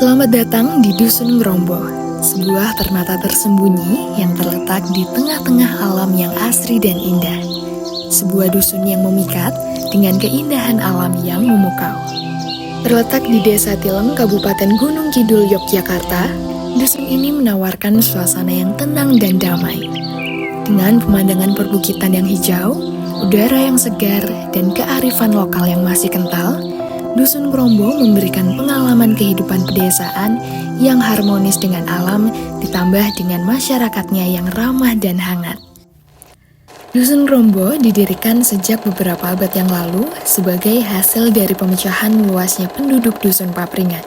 Selamat datang di Dusun Ngrombo, sebuah permata tersembunyi yang terletak di tengah-tengah alam yang asri dan indah. Sebuah dusun yang memikat dengan keindahan alam yang memukau. Terletak di Desa Tilem, Kabupaten Gunung Kidul, Yogyakarta, dusun ini menawarkan suasana yang tenang dan damai. Dengan pemandangan perbukitan yang hijau, udara yang segar, dan kearifan lokal yang masih kental, Dusun Ngrombo memberikan pengalaman kehidupan pedesaan yang harmonis dengan alam, ditambah dengan masyarakatnya yang ramah dan hangat. Dusun Ngrombo didirikan sejak beberapa abad yang lalu sebagai hasil dari pemecahan luasnya penduduk Dusun Papringan.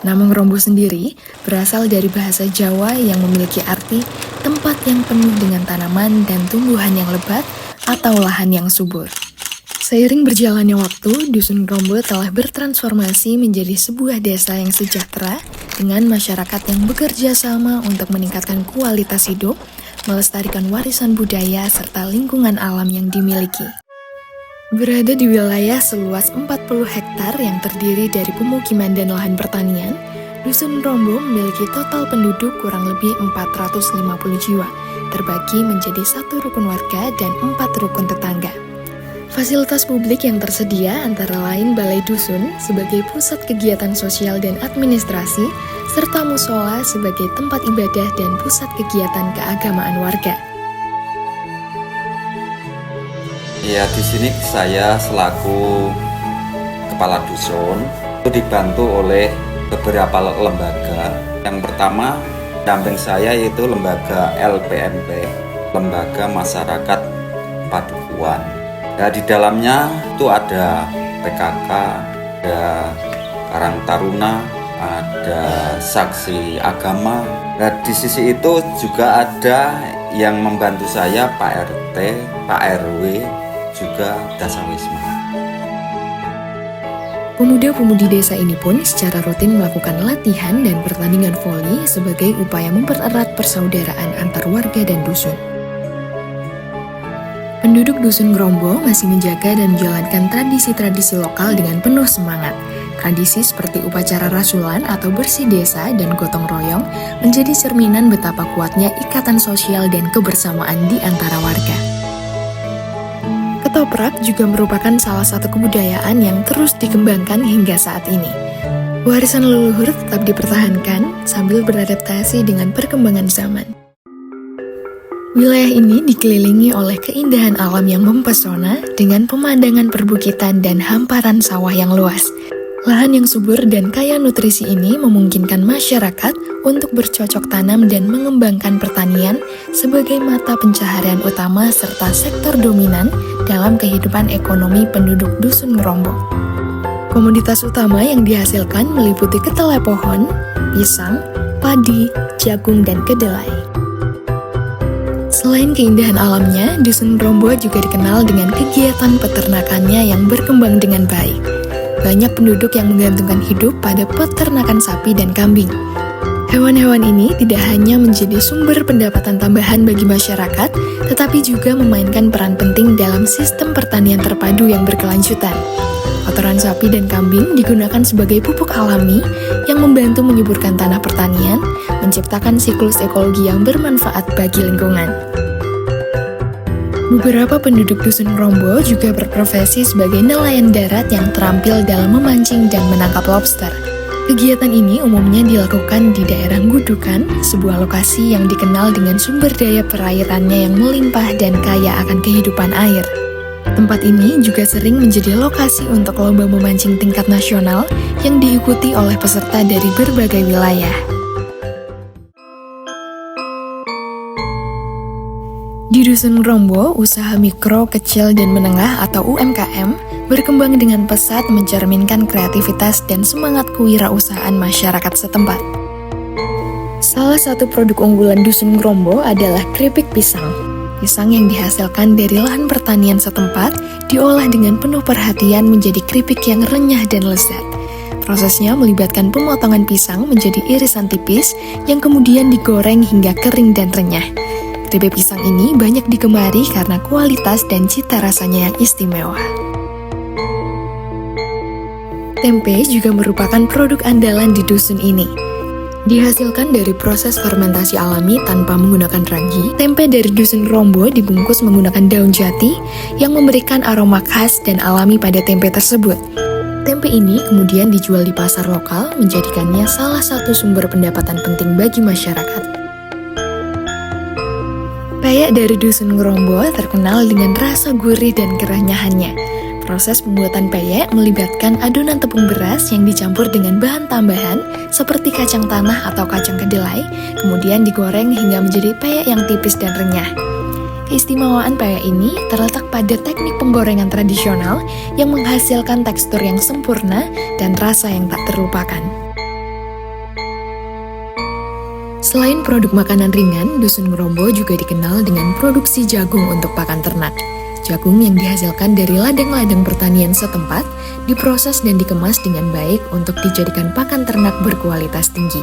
Nama Ngrombo sendiri berasal dari bahasa Jawa yang memiliki arti tempat yang penuh dengan tanaman dan tumbuhan yang lebat atau lahan yang subur. Seiring berjalannya waktu, Dusun Ngrombo telah bertransformasi menjadi sebuah desa yang sejahtera dengan masyarakat yang bekerja sama untuk meningkatkan kualitas hidup, melestarikan warisan budaya, serta lingkungan alam yang dimiliki. Berada di wilayah seluas 40 hektar yang terdiri dari pemukiman dan lahan pertanian, Dusun Ngrombo memiliki total penduduk kurang lebih 450 jiwa, terbagi menjadi 1 rukun warga dan 4 rukun tetangga. Fasilitas publik yang tersedia antara lain Balai Dusun sebagai pusat kegiatan sosial dan administrasi, serta musola sebagai tempat ibadah dan pusat kegiatan keagamaan warga. Ya, di sini saya selaku kepala dusun itu dibantu oleh beberapa lembaga. Yang pertama, damping saya yaitu lembaga LPMP, Lembaga Masyarakat Padukuhan. Ya, di dalamnya itu ada PKK, ada Karang Taruna, ada Saksi Agama. Nah, di sisi itu juga ada yang membantu saya Pak RT, Pak RW, juga Dasawisma. Pemuda-pemudi desa ini pun secara rutin melakukan latihan dan pertandingan voli sebagai upaya mempererat persaudaraan antar warga dan dusun. Penduduk Dusun Ngrombo masih menjaga dan menjalankan tradisi-tradisi lokal dengan penuh semangat. Tradisi seperti upacara rasulan atau bersih desa dan gotong royong menjadi cerminan betapa kuatnya ikatan sosial dan kebersamaan di antara warga. Ketoprak juga merupakan salah satu kebudayaan yang terus dikembangkan hingga saat ini. Warisan leluhur tetap dipertahankan sambil beradaptasi dengan perkembangan zaman. Wilayah ini dikelilingi oleh keindahan alam yang mempesona dengan pemandangan perbukitan dan hamparan sawah yang luas. Lahan yang subur dan kaya nutrisi ini memungkinkan masyarakat untuk bercocok tanam dan mengembangkan pertanian sebagai mata pencaharian utama serta sektor dominan dalam kehidupan ekonomi penduduk Dusun Ngrombo. Komoditas utama yang dihasilkan meliputi kedelai pohon, pisang, padi, jagung, dan kedelai. Selain keindahan alamnya, Dusun Ngrombo juga dikenal dengan kegiatan peternakannya yang berkembang dengan baik. Banyak penduduk yang menggantungkan hidup pada peternakan sapi dan kambing. Hewan-hewan ini tidak hanya menjadi sumber pendapatan tambahan bagi masyarakat, tetapi juga memainkan peran penting dalam sistem pertanian terpadu yang berkelanjutan. Kotoran sapi dan kambing digunakan sebagai pupuk alami yang membantu menyuburkan tanah pertanian, menciptakan siklus ekologi yang bermanfaat bagi lingkungan. Beberapa penduduk Dusun Ngrombo juga berprofesi sebagai nelayan darat yang terampil dalam memancing dan menangkap lobster. Kegiatan ini umumnya dilakukan di daerah Gudukan, sebuah lokasi yang dikenal dengan sumber daya perairannya yang melimpah dan kaya akan kehidupan air. Tempat ini juga sering menjadi lokasi untuk lomba memancing tingkat nasional yang diikuti oleh peserta dari berbagai wilayah. Di Dusun Ngrombo, usaha mikro, kecil, dan menengah atau UMKM berkembang dengan pesat mencerminkan kreativitas dan semangat kewirausahaan masyarakat setempat. Salah satu produk unggulan Dusun Ngrombo adalah keripik pisang. Pisang yang dihasilkan dari lahan pertanian setempat diolah dengan penuh perhatian menjadi keripik yang renyah dan lezat. Prosesnya melibatkan pemotongan pisang menjadi irisan tipis yang kemudian digoreng hingga kering dan renyah. Keripik pisang ini banyak digemari karena kualitas dan cita rasanya yang istimewa. Tempe juga merupakan produk andalan di dusun ini. Dihasilkan dari proses fermentasi alami tanpa menggunakan ragi, tempe dari dusun Rombo dibungkus menggunakan daun jati yang memberikan aroma khas dan alami pada tempe tersebut. Tempe ini kemudian dijual di pasar lokal, menjadikannya salah satu sumber pendapatan penting bagi masyarakat. Peyek dari dusun Ngrombo terkenal dengan rasa gurih dan kerenyahannya. Proses pembuatan peyek melibatkan adonan tepung beras yang dicampur dengan bahan tambahan seperti kacang tanah atau kacang kedelai, kemudian digoreng hingga menjadi peyek yang tipis dan renyah. Keistimewaan peyek ini terletak pada teknik penggorengan tradisional yang menghasilkan tekstur yang sempurna dan rasa yang tak terlupakan. Selain produk makanan ringan, Dusun Ngrombo juga dikenal dengan produksi jagung untuk pakan ternak. Jagung yang dihasilkan dari ladang-ladang pertanian setempat diproses dan dikemas dengan baik untuk dijadikan pakan ternak berkualitas tinggi.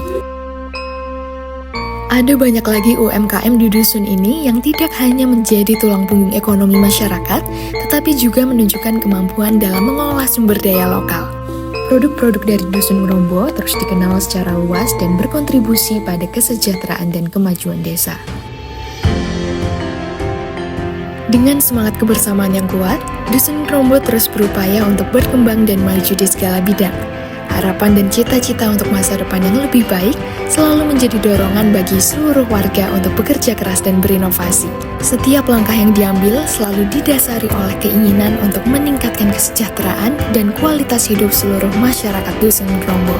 Ada banyak lagi UMKM di dusun ini yang tidak hanya menjadi tulang punggung ekonomi masyarakat, tetapi juga menunjukkan kemampuan dalam mengolah sumber daya lokal. Produk-produk dari Dusun Ngrombo terus dikenal secara luas dan berkontribusi pada kesejahteraan dan kemajuan desa. Dengan semangat kebersamaan yang kuat, Dusun Ngrombo terus berupaya untuk berkembang dan maju di segala bidang. Harapan dan cita-cita untuk masa depan yang lebih baik selalu menjadi dorongan bagi seluruh warga untuk bekerja keras dan berinovasi. Setiap langkah yang diambil selalu didasari oleh keinginan untuk meningkatkan kesejahteraan dan kualitas hidup seluruh masyarakat Dusun Ngrombo.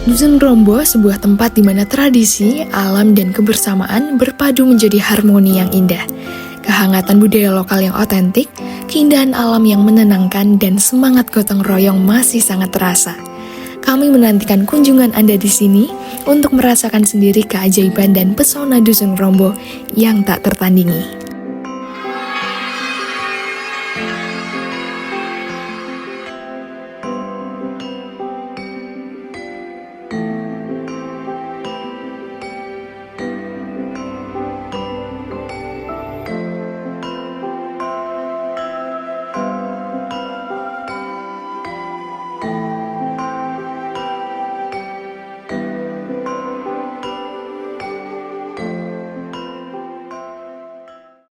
Dusun Ngrombo sebuah tempat di mana tradisi, alam, dan kebersamaan berpadu menjadi harmoni yang indah. Kehangatan budaya lokal yang otentik, keindahan alam yang menenangkan, dan semangat gotong royong masih sangat terasa. Kami menantikan kunjungan Anda di sini untuk merasakan sendiri keajaiban dan pesona Dusun Ngrombo yang tak tertandingi.